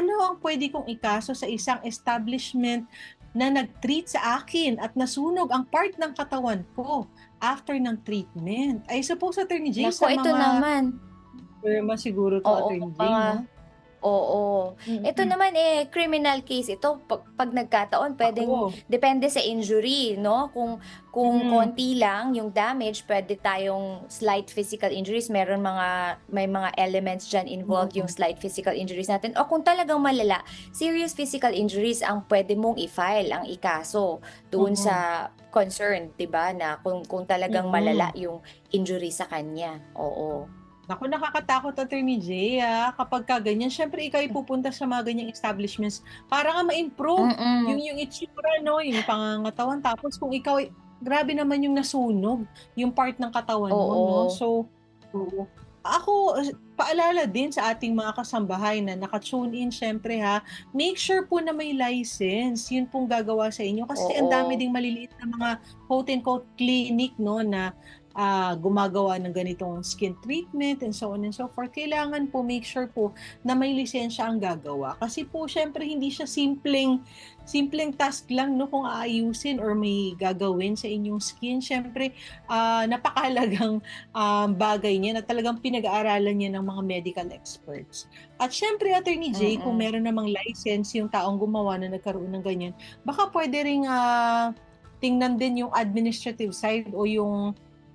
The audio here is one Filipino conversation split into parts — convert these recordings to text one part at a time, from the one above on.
ano ang pwede kong ikaso sa isang establishment na nag-treat sa akin at nasunog ang part ng katawan ko after ng treatment? I suppose, Attorney J, Naku, sa ito mga naman. derma siguro 'to, Oo, Attorney J, mga 'no? oo. Ito Mm. naman, criminal case ito 'pag nagkataon puwedeng Naku, depende sa injury 'no, kung mm, konti lang yung damage puwede tayong slight physical injuries, may mga elements diyan involved yung mm, slight physical injuries natin o kung talagang malala, serious physical injuries ang puwede mong i-file, ang ikaso doon mm, sa concerned 'di ba, na kung talagang malala mm. yung injury sa kanya, oo. Naku, nakakatakot, Attorney J, kapagka ganyan. Siyempre ika'y pupunta sa mga ganyang establishments para nga ma-improve Mm, yung itsura 'no, yung pangangatawan. Tapos kung ikaw ay grabe naman yung nasunog, yung part ng katawan mo 'no. oo. So oo. Ako, paalala din sa ating mga kasambahay na naka-tune in siyempre make sure po na may license, yun pong gagawa sa inyo. Kasi ang dami Oo, ding maliliit na mga quote and quote clinic 'no na gumagawa ng ganitong skin treatment and so on and so forth. Kailangan po make sure po na may lisensya ang gagawa. Kasi po siyempre hindi siya simpleng task lang 'no kung aayusin or may gagawin sa inyong skin. Siyempre, napakahalagang, bagay niya na talagang pinag-aaralan niya ng mga medical experts. At siyempre, Attorney J, kung mm. meron namang license yung taong gumawa na nagkaroon ng ganyan, baka puwede ring, tingnan din yung administrative side o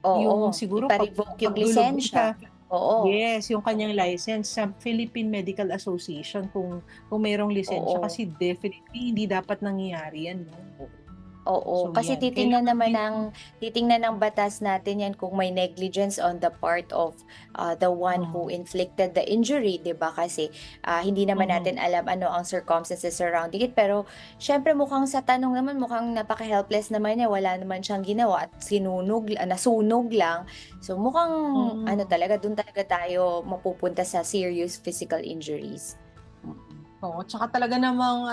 Oo, yung siguro ipa-revoke yung pagdulog lisensya. siya, Oo, yes, yung kanyang license sa Philippine Medical Association kung mayroong lisensya oo. kasi definitely hindi dapat nangyayari yan 'no, oo. Oo, So kasi yan, kailangan din titingnan ng batas natin 'yan kung may negligence on the part of, the one who mm, inflicted the injury, 'di ba? Kasi, hindi naman mm, natin alam ano ang circumstances surrounding it. Pero siyempre mukhang sa tanong naman mukhang napaka-helpless naman niya, wala naman siyang ginawa at nasunog lang. So mukhang ano mm. talaga, dun talaga tayo mapupunta sa serious physical injuries. Mm. Oo, tsaka talaga namang,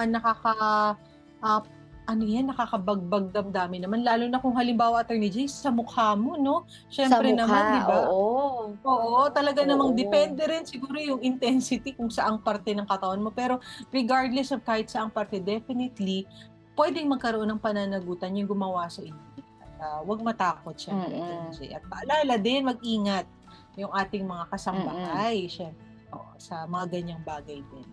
ah, ano yan, nakakabagbag damdamin naman lalo na kung halimbawa, Attorney J, sa mukha mo 'no? Sa Siyempre mukha, naman 'di ba. oo. Oo, talaga namang Oo. depende rin siguro yung intensity kung saang parte ng katawan mo. Pero regardless of kahit saang parte, definitely puwedeng magkaroon ng pananagutan yung gumawa sa inyo. At, 'wag matakot siyempre, Attorney Mm, J. At paalala din, mag-ingat yung ating mga mm. kasambahay siyempre, oo, sa mga ganyang bagay din.